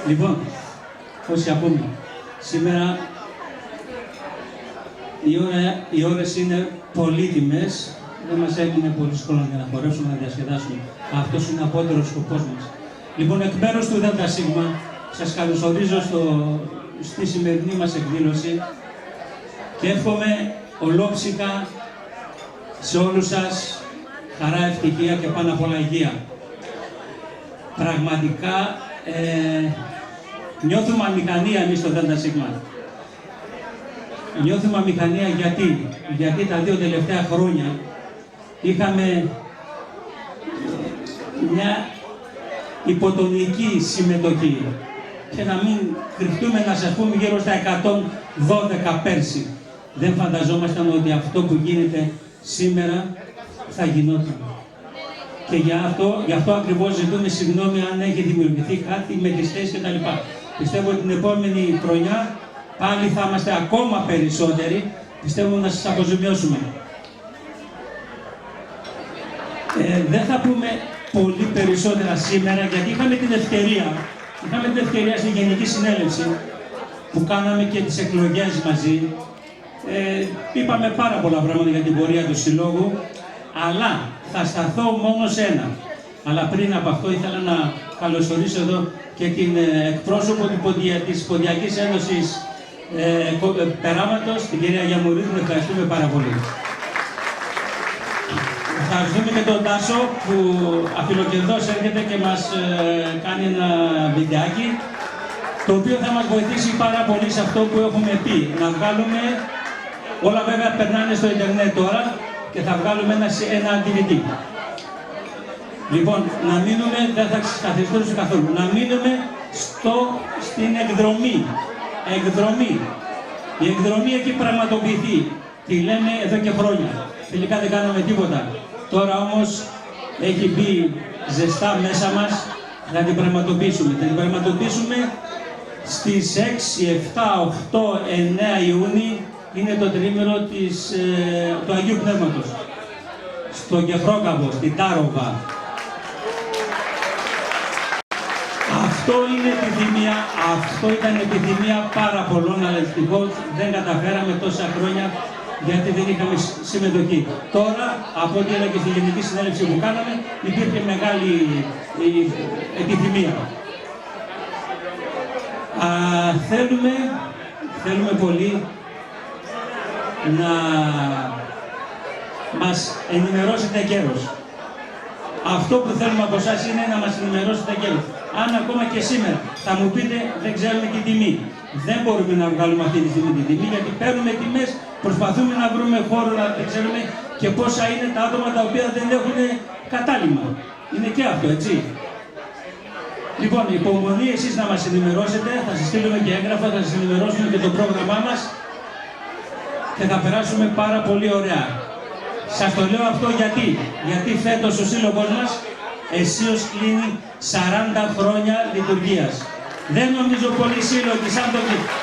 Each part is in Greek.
Λοιπόν, όσοι ακούμε, σήμερα οι ώρες είναι πολύτιμες, δεν μας έμεινε πολύ χρόνο για να χορέψουμε, να διασκεδάσουμε. Αυτός είναι ο απότερος σκοπός μας. Λοιπόν, εκ μέρους του ΔΣ, σας καλωσορίζω στη σημερινή μας εκδήλωση και εύχομαι ολόψυχα σε όλους σας χαρά, ευτυχία και πάνω απ' όλα υγεία. Πραγματικά νιώθουμε αμηχανία εμείς στο ΔΣ. Νιώθουμε αμηχανία γιατί τα 2 τελευταία χρόνια είχαμε μια υποτονική συμμετοχή και να μην κρυφτούμε, να σας πούμε, γύρω στα 112 πέρσι. Δεν φανταζόμασταν ότι αυτό που γίνεται σήμερα θα γινόταν. Και γι' αυτό ακριβώς ζητούμε συγγνώμη αν έχει δημιουργηθεί κάτι με τις θέσεις κτλ. Πιστεύω ότι την επόμενη χρονιά πάλι θα είμαστε ακόμα περισσότεροι. Πιστεύω να σας αποζημιώσουμε. Δεν θα πούμε πολύ περισσότερα σήμερα, γιατί είχαμε την ευκαιρία στη Γενική Συνέλευση που κάναμε και τις εκλογές μαζί. Είπαμε πάρα πολλά πράγματα για την πορεία του Συλλόγου, αλλά θα σταθώ μόνο σε ένα. Αλλά πριν από αυτό ήθελα να καλωσορίσω εδώ και την εκπρόσωπο της Ποντιακής Ένωσης Περάματος, την κυρία Γιαμουρίδου. Ευχαριστούμε πάρα πολύ. Ευχαριστούμε και τον Τάσο που αφιλοκερδώς έρχεται και μας κάνει ένα βιντεάκι, το οποίο θα μας βοηθήσει πάρα πολύ σε αυτό που έχουμε πει. Να βγάλουμε, όλα βέβαια περνάνε στο ίντερνετ τώρα, και θα βγάλουμε ένα DVD. Λοιπόν, να μείνουμε, δεν θα καθιστήσω καθόλου, να μείνουμε στην εκδρομή. Η εκδρομή έχει πραγματοποιηθεί. Τη λέμε εδώ και χρόνια. Τελικά δεν κάναμε τίποτα. Τώρα όμως έχει μπει ζεστά μέσα μας να την πραγματοποιήσουμε. Θα την πραγματοποιήσουμε στις 6, 7, 8, 9 Ιούνιου. Είναι το τριήμερο του Αγίου Πνεύματος. Στο Κεφρόκαβο, στην Τάροβα. Αυτό ήταν επιθυμία πάρα πολλών, αλλά δυστυχώς δεν καταφέραμε τόσα χρόνια, γιατί δεν είχαμε συμμετοχή. Τώρα, από ό,τι έλεγα και στη Γενική Συνέλευση που κάναμε, υπήρχε μεγάλη επιθυμία. Θέλουμε πολύ να μας ενημερώσετε εγκαίρως. Αυτό που θέλουμε από εσάς είναι να μας ενημερώσετε εγκαίρως. Αν ακόμα και σήμερα θα μου πείτε δεν ξέρουμε την τιμή. Δεν μπορούμε να βγάλουμε αυτή τη στιγμή την τιμή, γιατί παίρνουμε τιμές, προσπαθούμε να βρούμε χώρο, να δεν ξέρουμε και πόσα είναι τα άτομα τα οποία δεν έχουν κατάλημα. Είναι και αυτό, έτσι. Λοιπόν, υπομονή εσείς να μας ενημερώσετε, θα σας στείλουμε και έγγραφα, θα σας ενημερώσουμε και το πρόγραμμά μας και θα περάσουμε πάρα πολύ ωραία. Σας το λέω αυτό γιατί φέτος ο σύλλογος μας αισίως κλείνει 40 χρόνια λειτουργίας. Δεν νομίζω πολλοί σύλλογοι σαν το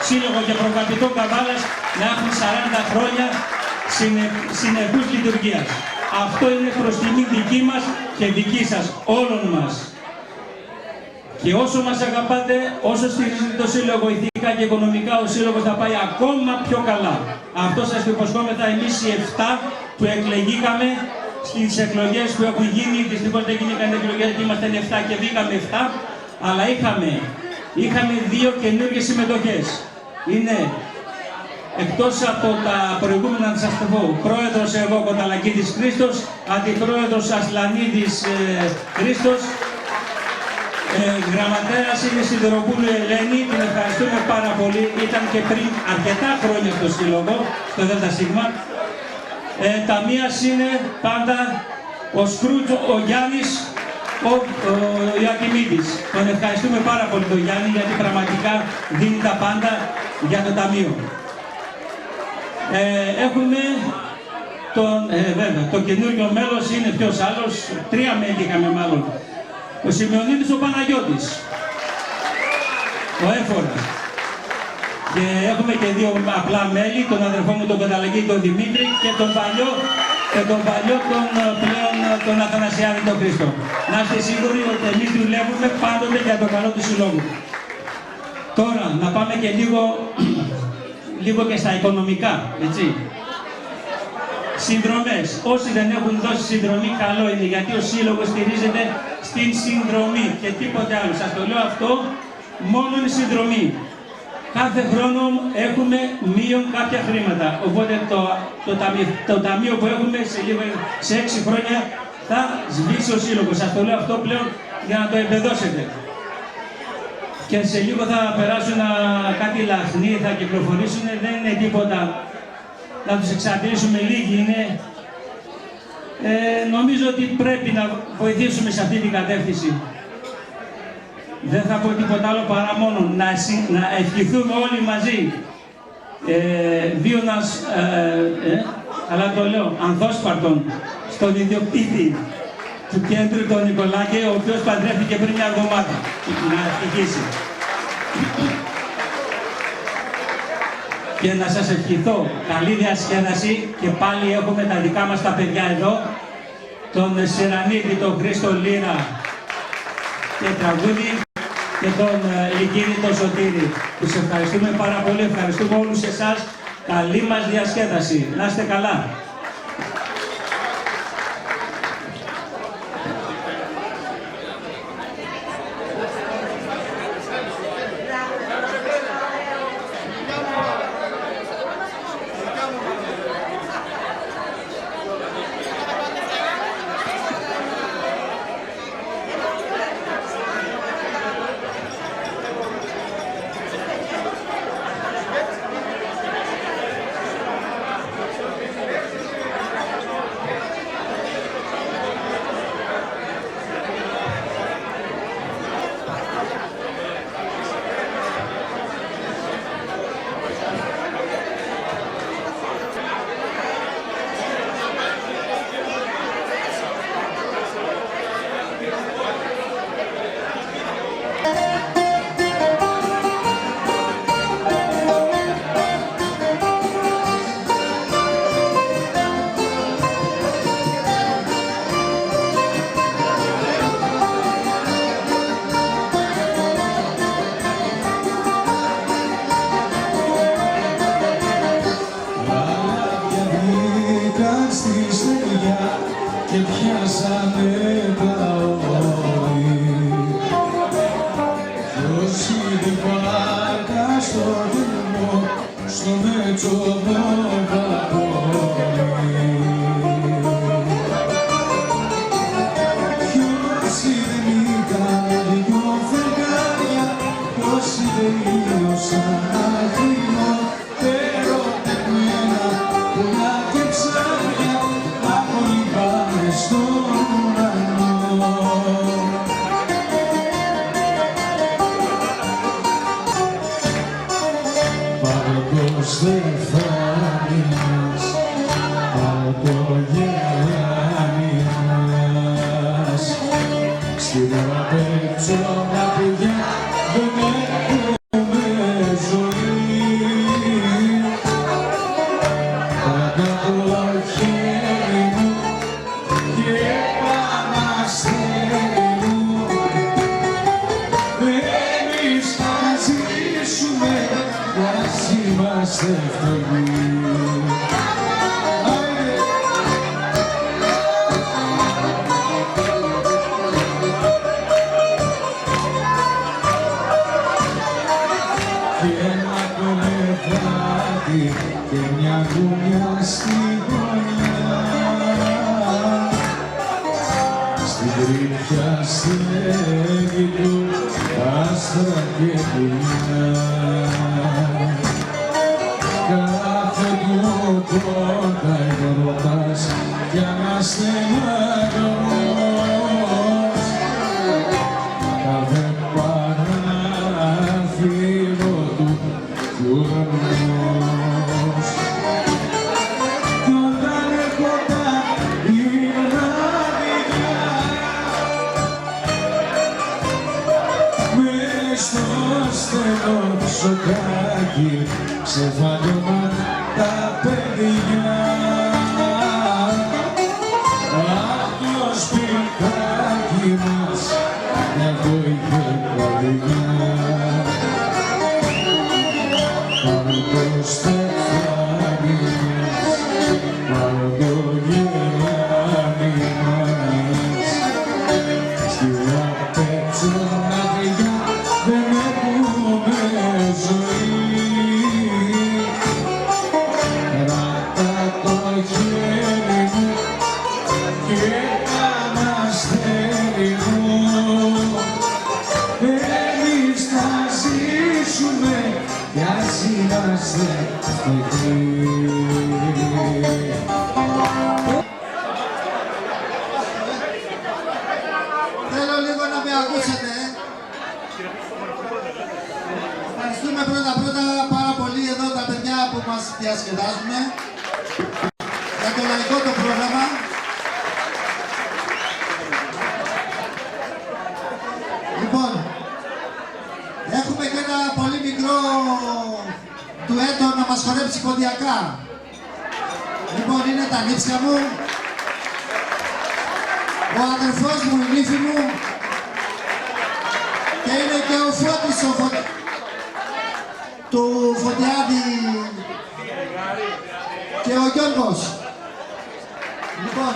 Σύλλογο και Προκαπητό Καβάλας να έχουν 40 χρόνια συνεχούς λειτουργίας. Αυτό είναι προς τιμή δική μας και δική σας, όλων μας. Και όσο μας αγαπάτε, όσο στηρίζετε το Σύλλογο ηθικά και οικονομικά, ο Σύλλογος θα πάει ακόμα πιο καλά. Αυτό σας το υποσχόμεθα εμείς οι 7 που εκλεγήκαμε στις εκλογές που έχουν γίνει. Δυστυχώς δεν γίνηκαν εκλογές, γιατί ήμασταν 7 και βγήκαμε 7, αλλά είχαμε 2 καινούργιες συμμετοχές. Είναι, εκτός από τα προηγούμενα, να σας το πω, πρόεδρος εγώ Κοταλακίδης Χρήστος, αντιπρόεδρος Ασλανίδης Χρήστος, γραμματέας είναι Σιδεροπούλου Ελένη, την ευχαριστούμε πάρα πολύ. Ήταν και πριν αρκετά χρόνια στο Σύλλογο, στο ΔΣ. Ταμείας είναι πάντα ο Σκρούτζο, ο Γιάννης, ο Ιακημίδης. Τον ευχαριστούμε πάρα πολύ τον Γιάννη, γιατί πραγματικά δίνει τα πάντα για το Ταμείο. Έχουμε βέβαια, το καινούριο μέλος είναι ποιος άλλος, 3 μέλη είχαμε μάλλον. Ο Σημειονίδης ο Παναγιώτης, ο Έφορας. Και έχουμε και 2 απλά μέλη, τον αδερφό μου τον Καταλαγή, τον Δημήτρη, και τον παλιό τον Αθανασιάδη τον Χρήστο. Να είστε σίγουροι ότι εμείς δουλεύουμε πάντοτε για το καλό του Συλλόγου. Τώρα, να πάμε και λίγο και στα οικονομικά, έτσι. Συνδρομές. Όσοι δεν έχουν δώσει συνδρομή, καλό είναι, γιατί ο Σύλλογος στηρίζεται στην συνδρομή και τίποτε άλλο. Σας το λέω αυτό, μόνο είναι συνδρομή. Κάθε χρόνο έχουμε μείον κάποια χρήματα, οπότε το ταμείο που έχουμε σε 6 χρόνια θα σβήσει ο Σύλλογος. Σας το λέω αυτό πλέον για να το εμπεδώσετε. Και σε λίγο θα περάσουν κάτι λαχνοί, θα κυκλοφορήσουν, δεν είναι τίποτα. Να τους εξαντλήσουμε λίγοι είναι. Νομίζω ότι πρέπει να βοηθήσουμε σε αυτή την κατεύθυνση. Δεν θα πω τίποτα άλλο παρά μόνο να ευχηθούμε όλοι μαζί βίωνας, αλλά το λέω, ανθόσπαρτον στον ιδιοκτήτη του κέντρου, τον Νικολάκη, ο οποίος παντρεύτηκε πριν μια εβδομάδα. Να ευτυχήσει. Και να σας ευχηθώ καλή διασκέδαση και πάλι έχουμε τα δικά μας τα παιδιά εδώ, τον Σερανίδη, τον Χρήστο Λύρα και τραγούδι και τον Λυκίνη, τον Σωτήρη. Τους ευχαριστούμε πάρα πολύ, ευχαριστούμε όλους εσάς, καλή μας διασκέδαση, να είστε καλά. Και πιάσανε τα όρη ποιος είδε πάρκα στο δρόμο στο μετσοβόβα πόλη ποιος είδε νύχτα δυο φεγγάρια ποιος είδε ήλιο σαν αγρίνο ερωτευμένα πουλά και ψάρια στον ουρανό. Πάρε το στεφάνι μας, πάρε το γεράνι μας, στην απέξωνα παιδιά δεν έχουμε ζωή. Πάντα το χέρι μου και Παναστέλη μου, εμείς θα ζήσουμε ας είμαστε φτωχοί. Και ένα κολεφάτι και μια γουνιά στη γωνιά, στην τρύπια στέγη του άστρα και πουλιά. Κάθε του πόρτα εγκορτάς κι αναστεναγός, κάθε παράθυρο του κι ουρανός. Κι όταν έρχονταν η βραδιά μες στο στενό σοκάκι ξεφάνιωμαν τα παιδιά. Απ' το σπιτάκι μας μια το είχε καρδιά. διασκεδάζουμε. Για το λαϊκό το πρόγραμμα. Λοιπόν, έχουμε και ένα πολύ μικρό ντουέτο να μας χορέψει κοντιακά. Λοιπόν, είναι τα νύψια μου, ο αδερφός μου, η νύφη μου και είναι και ο Φώτης του Φωτιάδη και ο Γιώργος. Λοιπόν,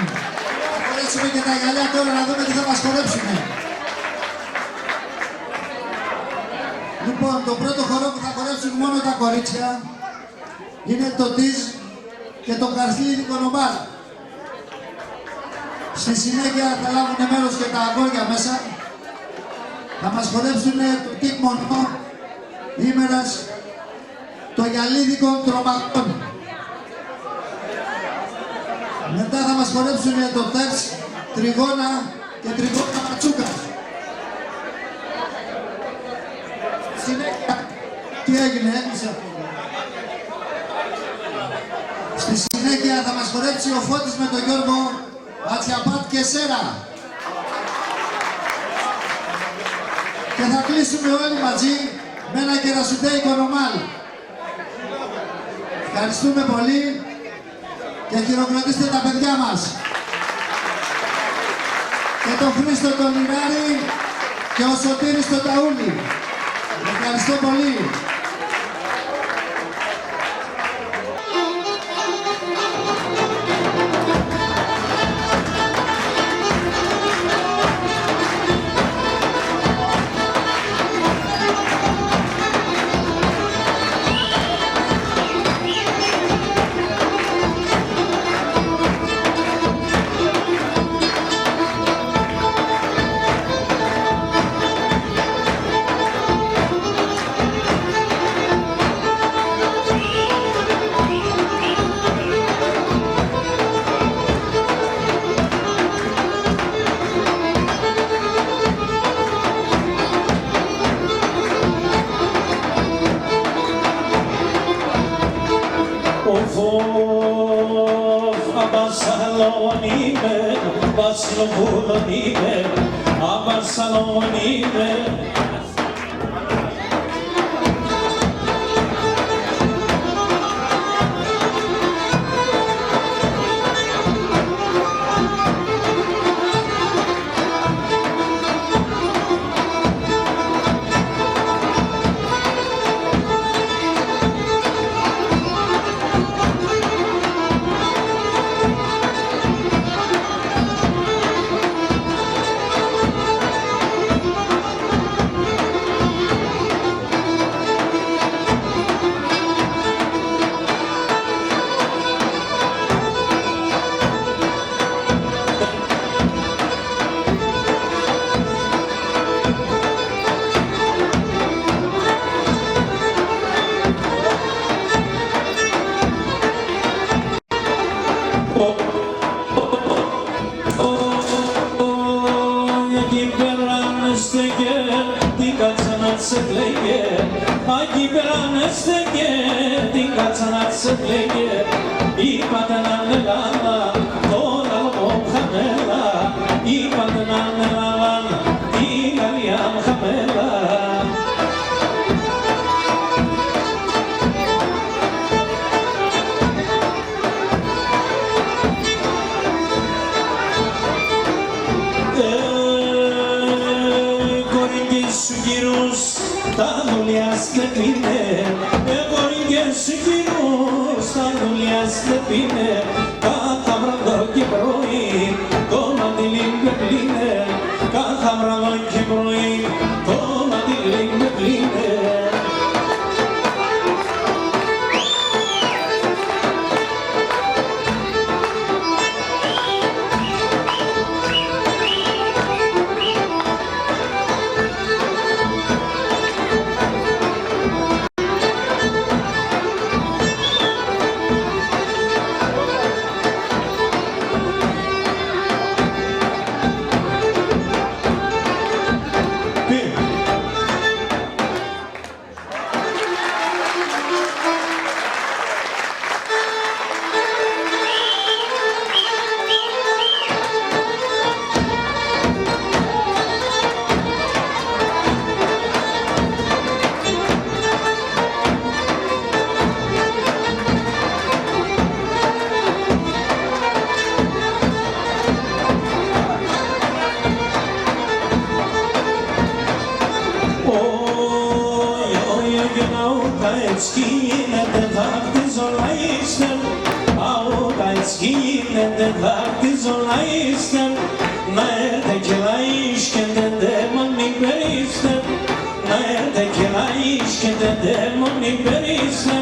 θα χορέψουμε και τα γυαλιά τώρα να δούμε τι θα μας χορέψουμε. Λοιπόν, το πρώτο χορό που θα χορέψουν μόνο τα κορίτσια είναι το Τιζ και το Καρσλίδικο Νομάρ. Στη συνέχεια θα λάβουν μέρος και τα αγόρια μέσα. Θα μας χορέψουν το Τικ Μονό Ήμερας, το Γυαλίδικο Τρομακτών. Μετά θα μας χορέψουν το Τεξ, Τριγώνα και Τριγώνα Ματσούκα. Συνέχεια, τι έγινε, έκλεισα. Στη συνέχεια θα μας χορέψει ο Φώτης με τον Γιώργο Ατσιαπάτ και Σέρα. Και θα κλείσουμε όλοι μαζί με ένα κερασουτέικο νομάλ. Ευχαριστούμε πολύ και χειροκροτήστε τα παιδιά μας. Και τον Χρήστο τον Ινάρη και ο Σωτήρης τον Ταούλη. Ευχαριστώ πολύ. έτσι γίνεται θα χτίζω να είστε, άοτα έτσι γίνεται θα χτίζω να είστε, να έρθε και να ίσκεται δέμον υπερίστε, να έρθε και να ίσκεται δέμον υπερίστε.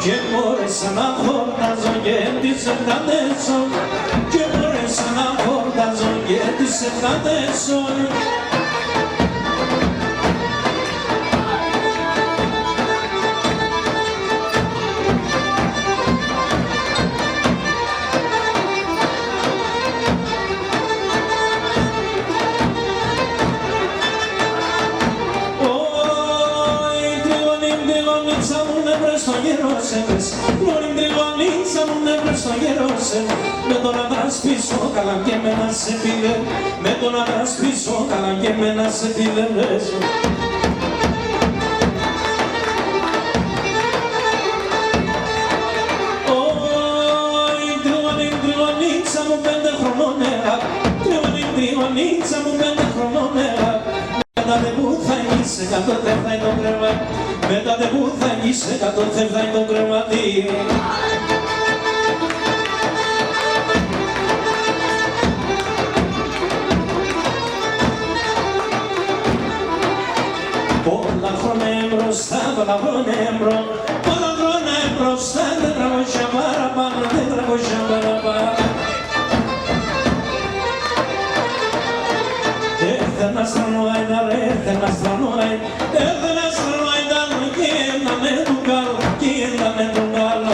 Και μπόρεσα να χορτάζω και τις εφτάδεσω, και μπόρεσα να χορτάζω και τις εφτάδεσω. Με το να δρασπίσω καλά και εμένα σε πήρε, με το να δρασπίσω καλά και εμένα σε πήρε. Τριονίτσα μου 5 χρονών νερά, τριονίτσα μου 5 χρονών νερά. Μετά δε που θα είσαι κάτω θεύδαει το κρεβάτι, μετά δε που θα είσαι κάτω θεύδαει το κρεβάτι. Πολλά χρόνια μπροστά, πολλά χρόνια μπροστά, 400 παραπάνω, 400 παραπάνω. Έρθε ένα στρανό αίδα, έρθε ένα στρανό αίδα, έρθε ένα στρανό αίδα, και έντανε του καλό, και έντανε του καλό.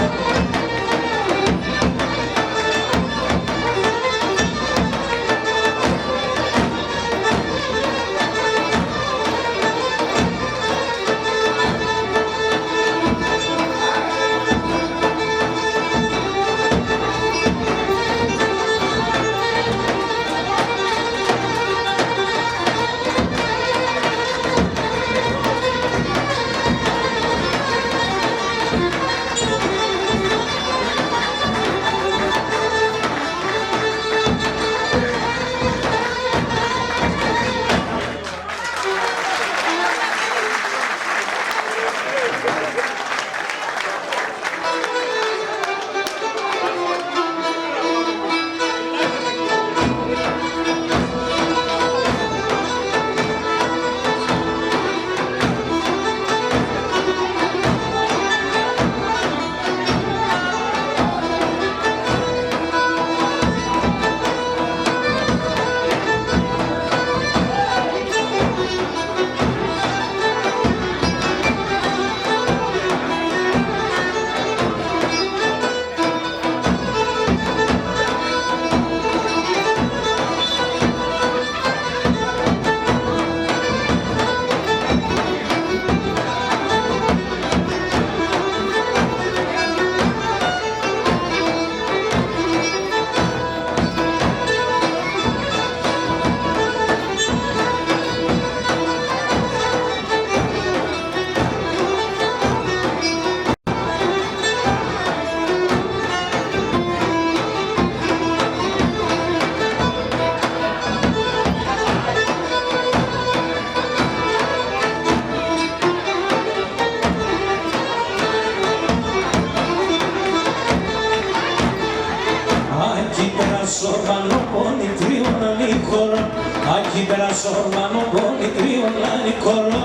Aquí per la sorma non vuole trionare coro.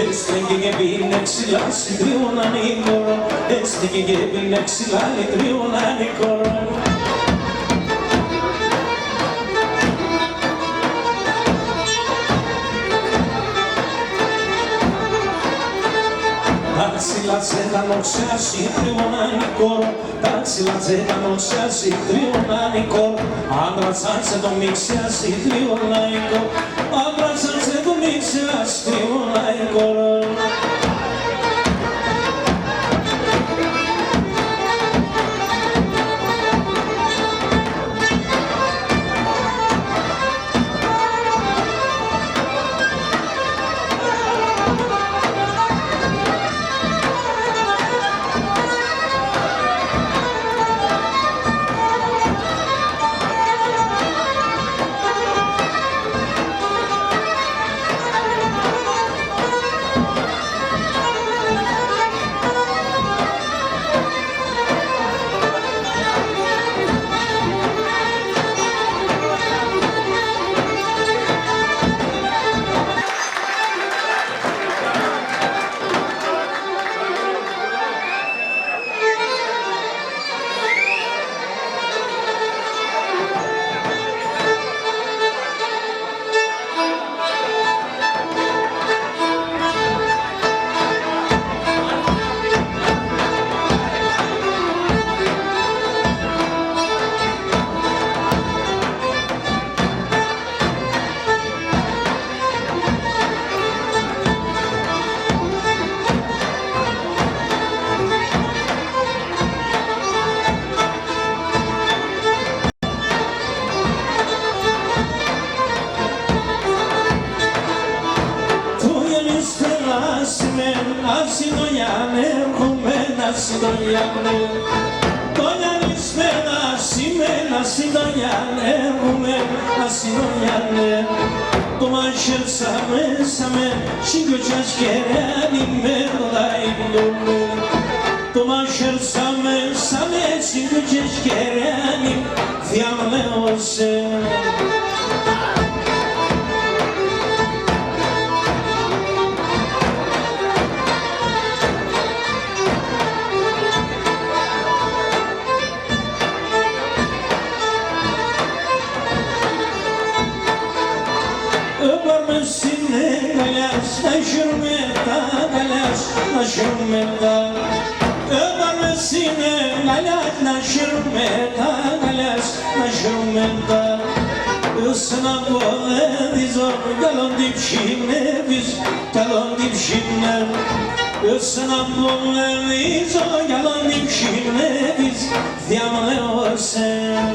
Έστεγε και πίνε ξυλά συντριώνανε κόρο. Έστεγε και πίνε ξυλά συντριώνανε κόρο. Τα ξυλά τσέτανο ξιάσει τριώνανε κόρο. Τα ξυλά τσέτανο ξιάσει τριώνανε κόρο. Άντρα τσάτσε το μη ξιάσει τριώνανε κόρο. Άντρα τσάτσε το μη ξιάσει τριώνανε κόρο. ασυντονιάνε, έρχομαι να συντονιάνε. Το λιανισμένα σημαίνα ασυντονιάνε, έρχομαι να συντονιάνε. Το μαχαίρσαμε, σαμε, σιγοτσάς κεράνι με λαϊμπλούμε. Το μαχαίρσαμε, σαμε, σιγοτσάς κεράνι, διάμαμε όσε. Naşırmeta, ömermesine galat naşırmeta, galas naşırmeta. Isınan bu evizor, galon dipşine biz, galon dipşine. Isınan bu evizor, galon dipşine biz, diyamale olsen.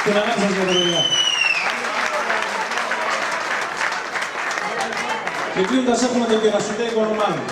Την ανάγκη σας για τα παιδιά. Και κλείνοντας έχουμε τον Κερασιτέικο Ρωμάνο.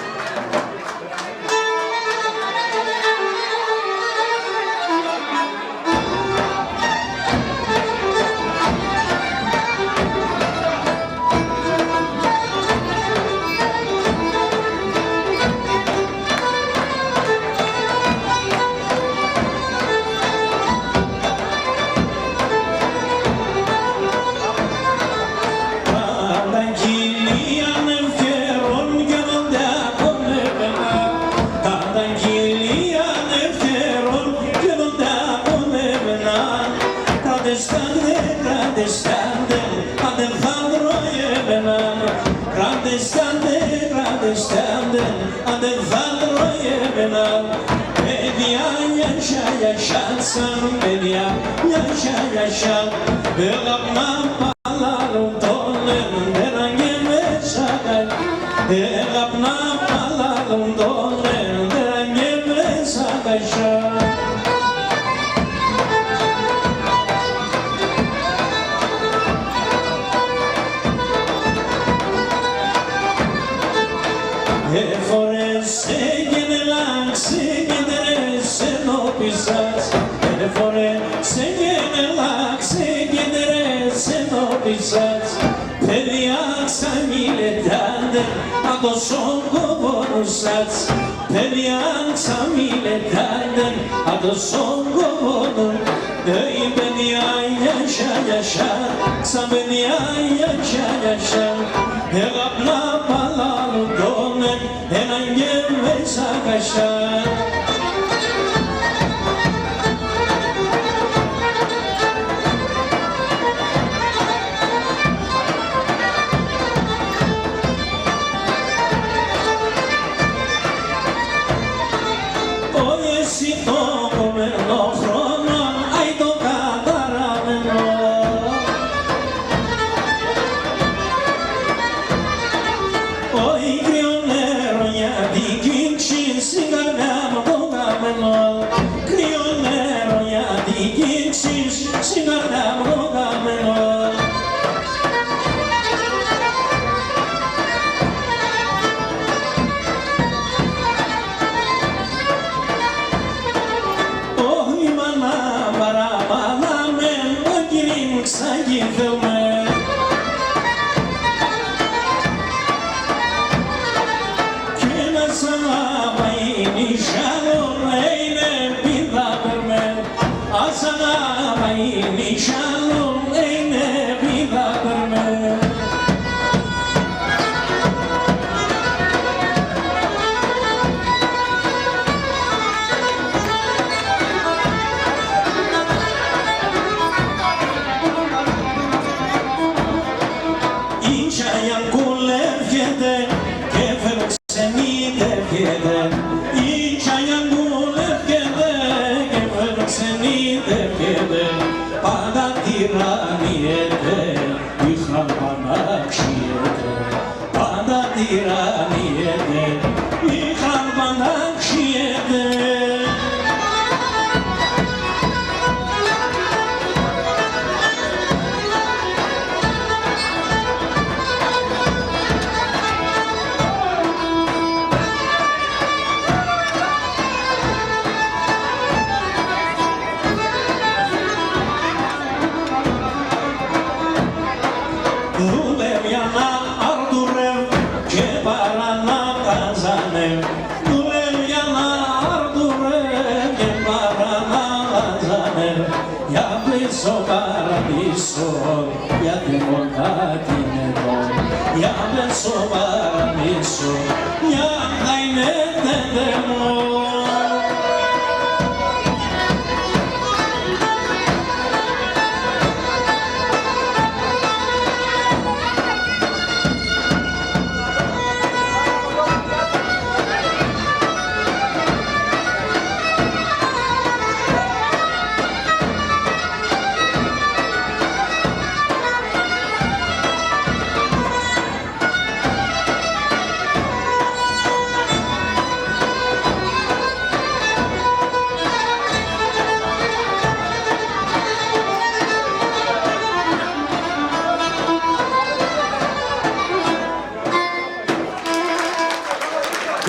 σαν παιδιά, yaşa yaşa. Elapna palarım donen, deren gelmez akay. Elapna palarım donen, deren gelmez akay. Εφορέσαι και νελάξε και νερέσαι νοπισάς. Εφορέσαι και νελάξε και νερέσαι νοπισάς. Παιδιά ξαμιλετάντε απ' το σόγκο πόνουσας. Παιδιά ξαμιλετάντε απ' το σόγκο πόνουσας. Ey παιδιά yaşa yaşa, sen παιδιά yaşa yaşa. Elapna palarım donen, hemen gelmez akşam.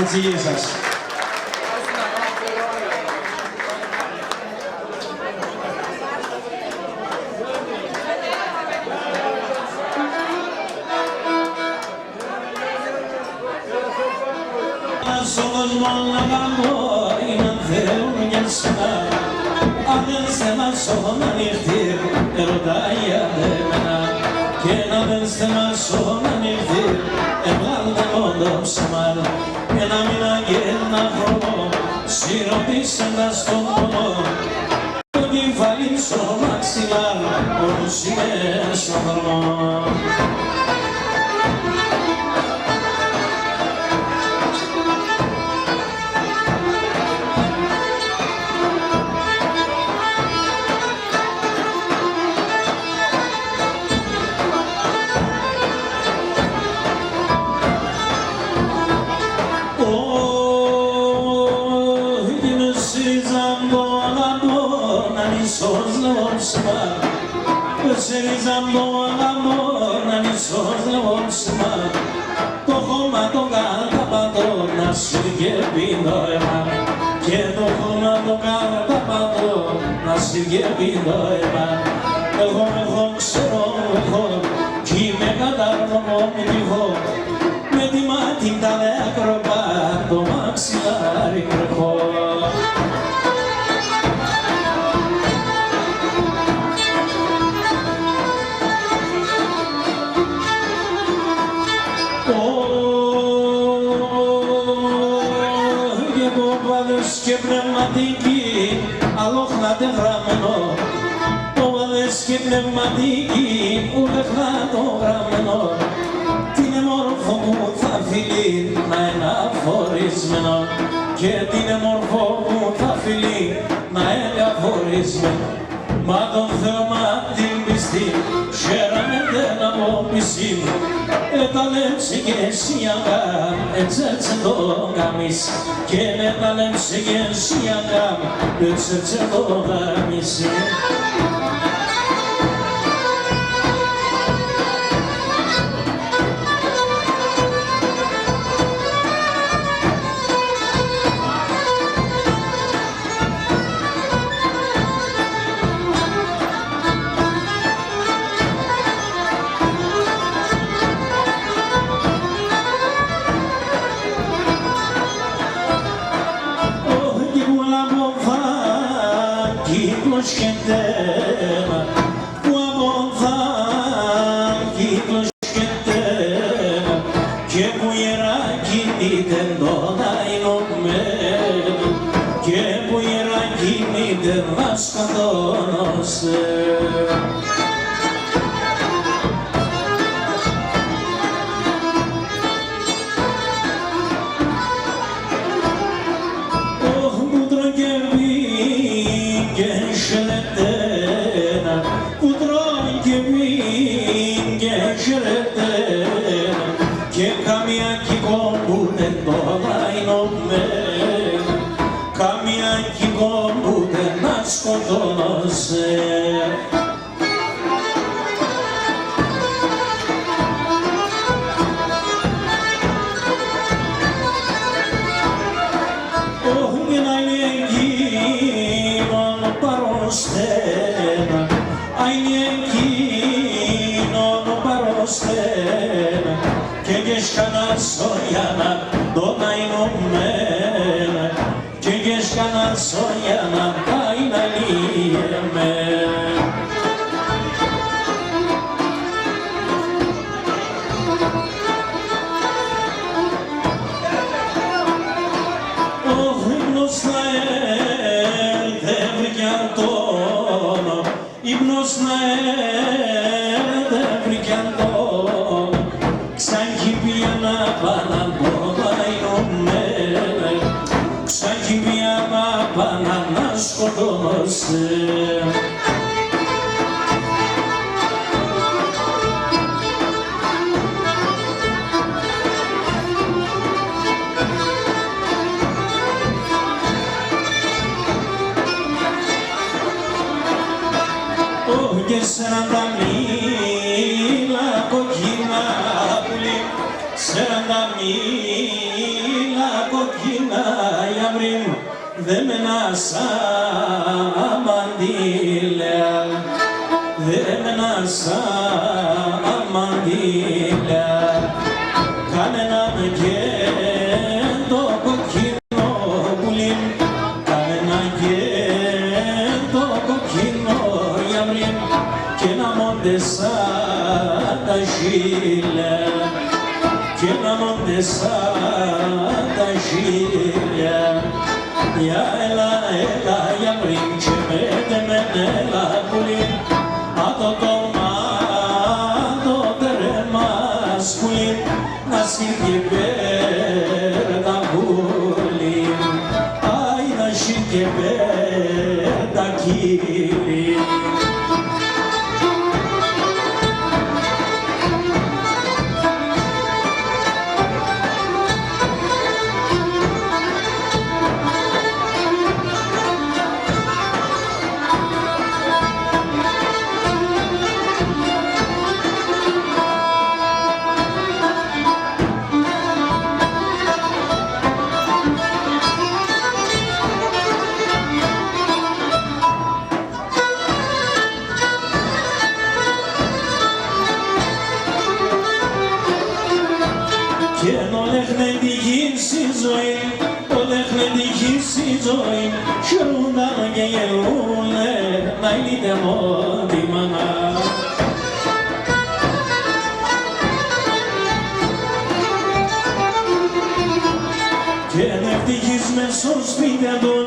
Έτσι γύρι σας. Σιροπήσαντας τον πόνο, το κεφάλι στο μαξιλάρ, όλους είμαι στον δρόμο. Παρασκευή το αίμα. Εγώ ξέρω, κι είμαι κατάρνομο μου τυχό, με τη μάτι τα δέκροπα το μαξιλάρι κρεχώ. Και πνευματική, αλόχνατε γραμμένο, πόδες και πνευματική, ουρεχνά το γραμμένο, την εμόρφο μου θα φιλεί να είναι αφορισμένο, και την εμόρφο μου θα φιλεί να είναι αφορισμένο. Μα τον Θεό μα την πιστή, χαίραμε δεν αποπισή, εταλέψει και εσύ αγάμ, έτσι το καμίς, και εταλέψει και εσύ αγάμ, έτσι το καμίς. Και τέμα, που αποδάν κύκλος και τέμα, και που ιεράκι νύτεν τον αϊνωμένο, και που ιεράκι νύτεν να σκοτώνωσε. Και καμία κυκό που δεν το λαϊνωμένο, καμία κυκό που δεν να σκοτώνωσε. Όχι να είναι εκείνον παροστένα, είναι εκείνον παροστένα, και σκανασόγιανα τον αϊνωμένα, και σκανασόγιανα τα ειναλίεμένα. Ο ύπνος να έρθει κι αυτόν, ύπνος να έρθει κι αυτόν, σαν κυπιάνα πάνω τον αϊνωμένα, σαν κυπιάνα πάνω να σκοτώνωσε. Και σαράντα μίλα κοκκίνα πουλί, σαράντα μίλα κοκκίνα γιαυρί μου, δεμένα σαν μαντήλια, δεμένα σαν μαντήλια, κανέναν και το κοκκίνο πουλί, κανέναν και το κοκκίνο γιαυρί, και να μόνται σαν τα χείλια, και να μόνται σαν τα χείλια. Για έλα, έλα, για πριν, και με έλα πουλί, άτο το τέρμα σκουλί, να σύρκει πέρα πουλί, άι να σύρκει πέρα κύλι. και όλη χνεντικής η ζωή, όλη χνεντικής η ζωή, χαιρούνταν και γελούνε, να είναι μόνη μάνα. Και είναι ευτυχισμένος στο σπίτι των,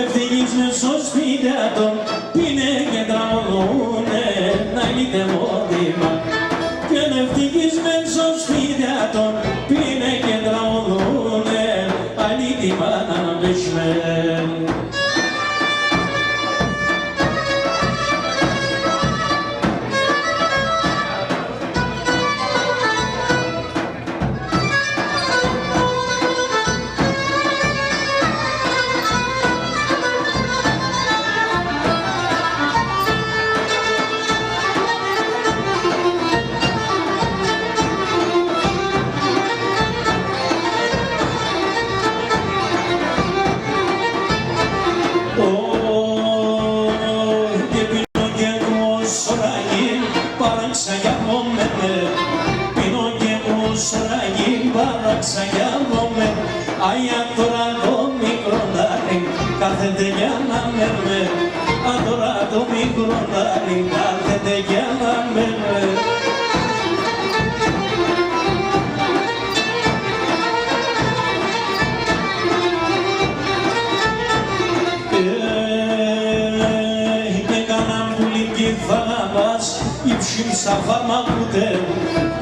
ευτυχισμένος στο σπίτι των, πίνε και τραγουδούνε, να είναι μόνη μάνα. Και είναι ευτυχισμένος στο σπίτι των, πίνε και τραγουδούνε, αλήτη μάνα να πέσμεν. Κάθεται για να με με, αδωρά το μικρονάρι, κάθεται για να με με. Και κάναν πουλήν κιθαραβάς, ύψιμ στα φαρμακούτε,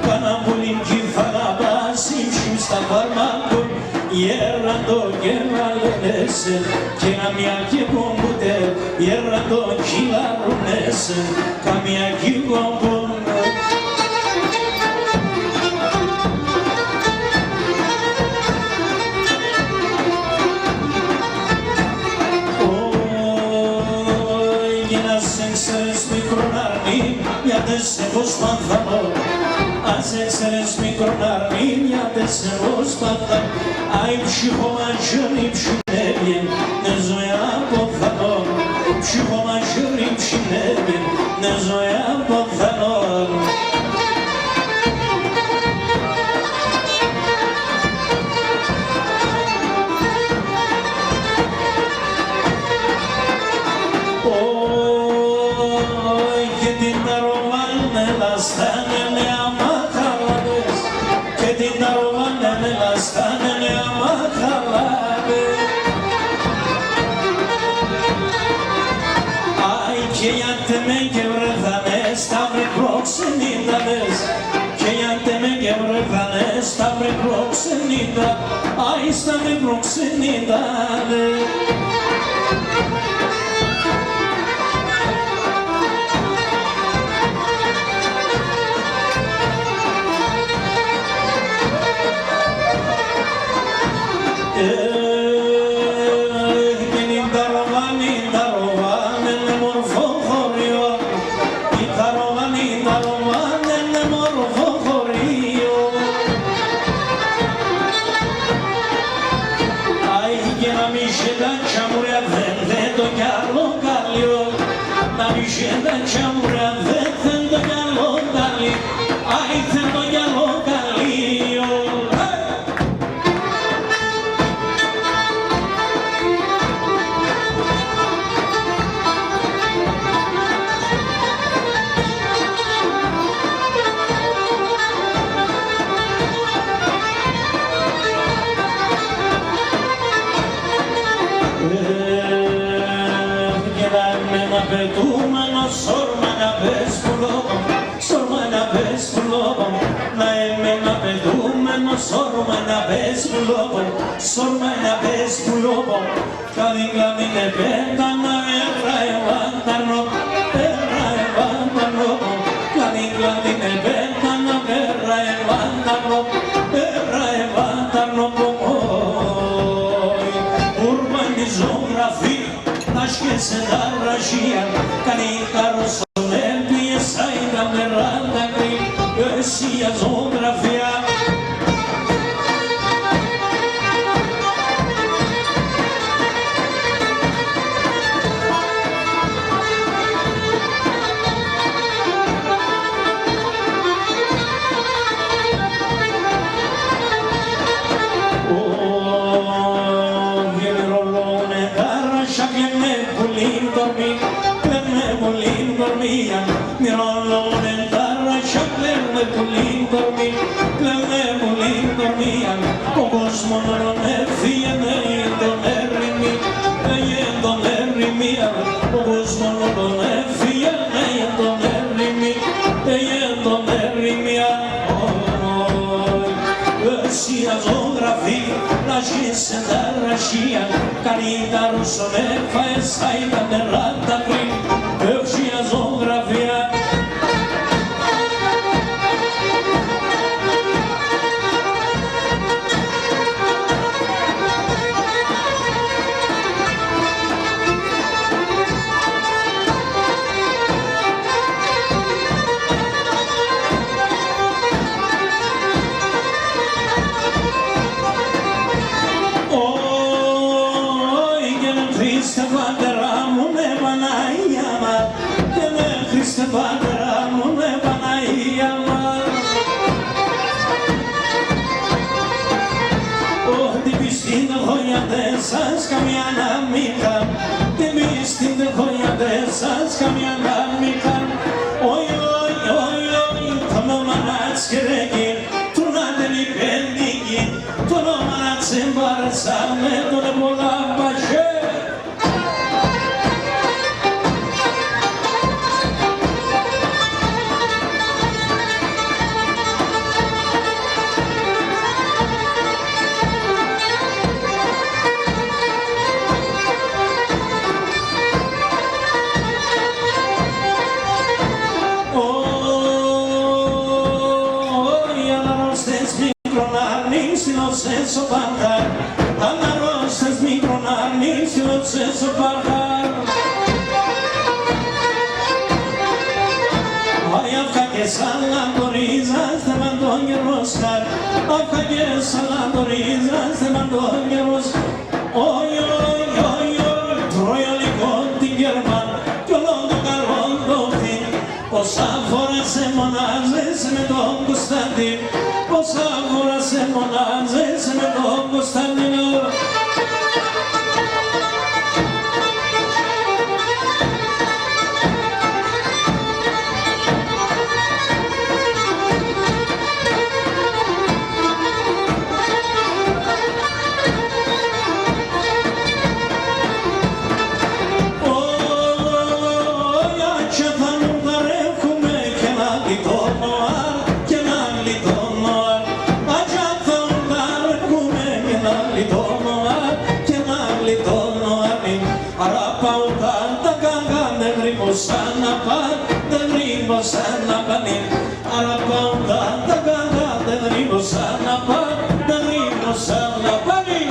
κάναν πουλήν κιθαραβάς, ύψιμ στα φαρμακούτε. Γέραντο και μαλένεσαι και καμιά και κομπούτε, γέραντο και λαρουνέσαι, καμιά και κομπούτε. Ωι, γίνας έξερες μικρόν αρνή, γιατί σε πως μαθανώ. Ας έξερες μικρόν αρνή, γιατί σε πως μαθανώ. Ai ψυχομαγιώνει ψινεύγεν, ναι ζωή αποθανώ. Ψυχομαγιώνει ψινεύγεν, ναι ζωή αποθανώ. Ωι, και την ταροβάνε λαστάνε με αμαχαλάδες, και την ταροβάνε με λαστάνε με αμαχαλάδες. Ai, και γιατί με και βρεθανές, τα βρε προξενήταδες, και γιατί με και βρεθανές, τα βρε προξενήτα, ai, στα βρε προξενήταδες. Sorma na bez lobo, sorma na bez lobo. Kadingla mine bendana erraivantarno, erraivantarno. Kadingla mine bendana erraivantarno, erraivantarno. Urbani geografia, aşke seda rajia, kani karosonem piyesa ida meranda kri, ösiya geografia. dormi, plene mulin dormian, o cosmo non έφυγε τον έρημι, τον έρημι, ο cosmo non έφυγε τον έρημι, τον έρημι, si la geografia, la scienza della scia, carità rosso ne fa e sai da nerata qui, si la geografia. Σας καμιά να μην χαν, και εμείς την τεχόνια δεν σας καμιά να μην χαν. Oi, oi, oi, oi, το νόμα να τσιρέγει, του να δεν υπέντυγει, το νόμα να τσεμπαρασάμε, τον πολλά μπαχέ. Senso barcar, anarosas micronarnis, lo senso barcar. Ay, afka que salandorizas te mandó en roscar, afka que salandorizas te mandó en roscar. Oy, oy, oy, oy, troyali conti german, yo lo tocar hondo Όσα φοράς μονάζεσαι με τον Κωνσταντίν, όσα φοράς μονάζεσαι με τον Κωνσταντίνο. Sana pan, derribo sana panin. Arapau tanta gana, derribo sana pan, derribo sana panin.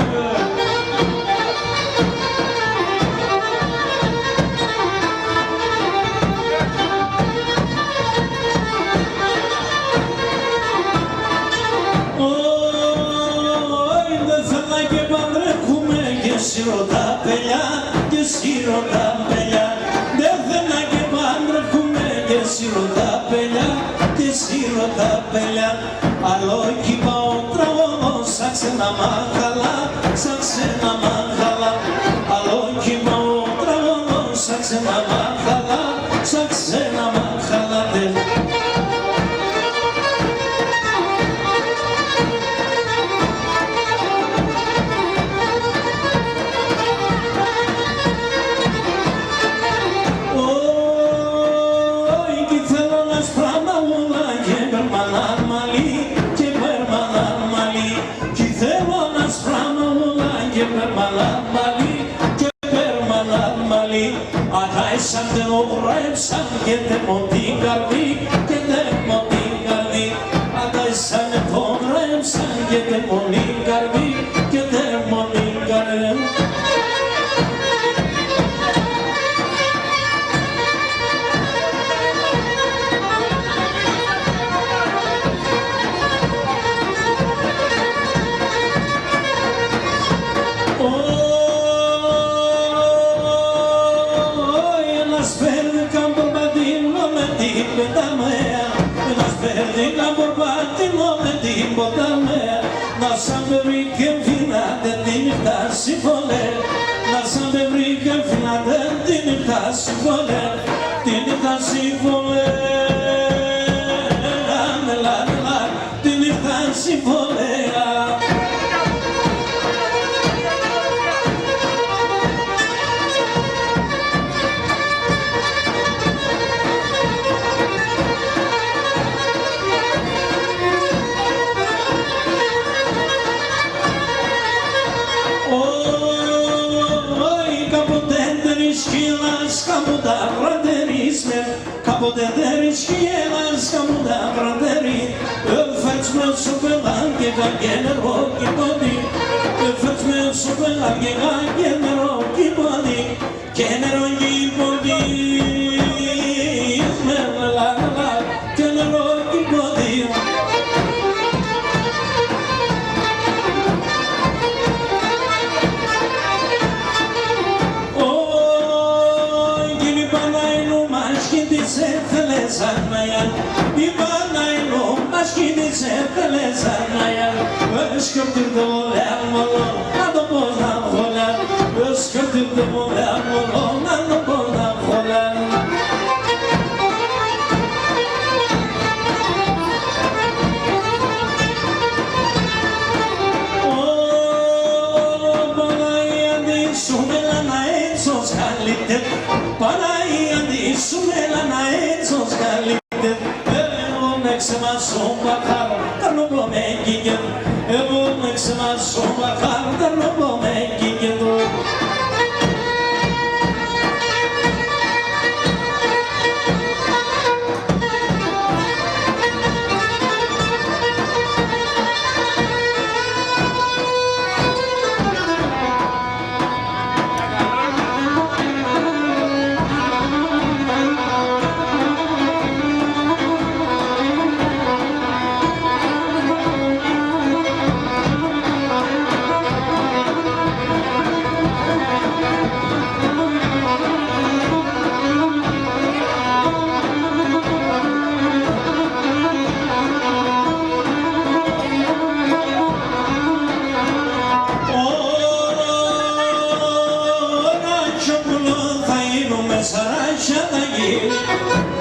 Oi, δεν θέλα και παντρεύουμε και σιρωτά παιδιά, και σιρωτά παιδιά. Σιρωτά πελιά και σιρωτά πελιά, άλλο κύμα ο τραγωνός σαν ξένα μάχαλα, σαν ξένα μάχαλα. Άλλο κύμα ο τραγωνός σαν ξένα μάχαλα, σαν ξένα μάχαλα. Ατάισαν τε ορέψαν και τε μοντήν καρδί, και τε μοντήν καρδί. Ατάισαν τε ορέψαν και τε μοντήν καρδί, και τε μοντήν καρδί. Να σαν βρει και φινάτε την νύχτα συμφωνέ, να σαν βρει και φινάτε την νύχτα συμφωνέ, την νύχτα συμφωνέ. συμφωνέα. Κάποτε δεν ρισκιέλας, κάποτε βραδερή. Φέρτς με σου πελάν και κακέ νερό κυπόδι. Φέρτς με σου πελάν και κακέ νερό κυπόδι. Και νερό κυπόδι. Με λαλαλα και νερό κυπόδι. Η Παναϊνό ασκήνησε τελεσανάια. Σκεφτείτε μου μόνο, να το πω να βολά. Σκεφτείτε μου μόνο, να το πω να βολά. Παναγία σου μέλανα έτσος καλύτε. Εγώ με ξεμάσω μπαχάρ, τα νοπώ με κικεν. Εγώ με ξεμάσω μπαχάρ, τα νοπώ με κικεν.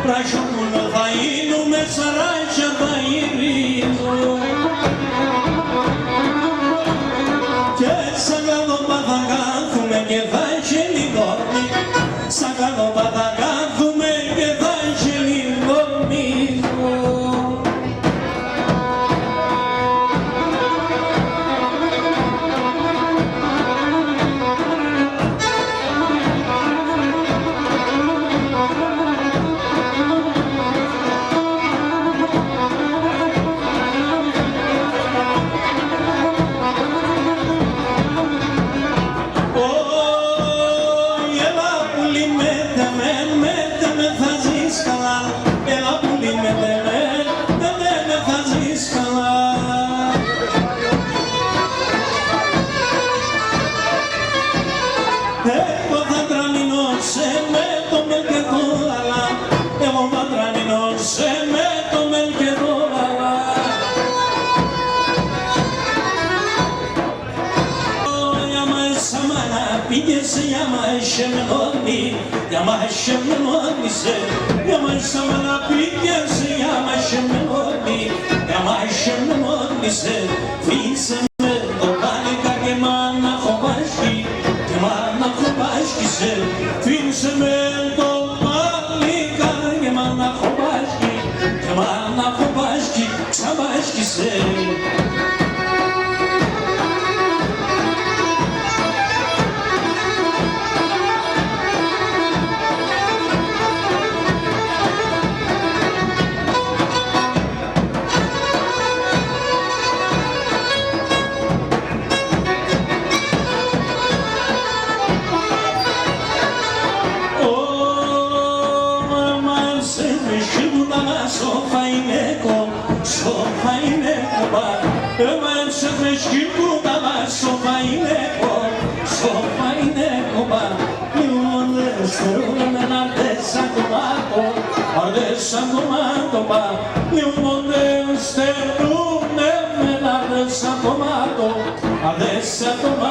Ραχιόμουλο θα γίνουμε σαράκια θα γυρίζω. Και σαν καλόπα θα κάθουμε και θα έχει λιγόρνη. Σαν καλόπα θα κάθουμε και θα έχει λιγόρνη. Εγώ θα τρανινώ σε με το μελ και το λαλά. Εγώ θα τρανινώ σε με το μελ και το λαλά. Για μας αμάνα πήγες, για μας εμενώνει. Για μας εμενώνει σε. Για μας αμάνα πήγες, για μας εμενώνει. Για μας εμενώνει σε. Φύσε με το πάνικα και μάνα χωβάσκει. Μάνα χωβάσκησε, φύγησε με το παλίκα και μάνα χωβάσκει, και μάνα χωβάσκει, ξαβάσκησε. Έμενσε φρεσκή που τα σοφά είναι σοφά είναι κομπά. Λοιπόν δεν στερούμε να αρδέσαν το μάτο, αρδέσαν το μάτο πά. Λοιπόν δεν στερούμε να αρδέσαν το μάτο, αρδέσαν το μάτο.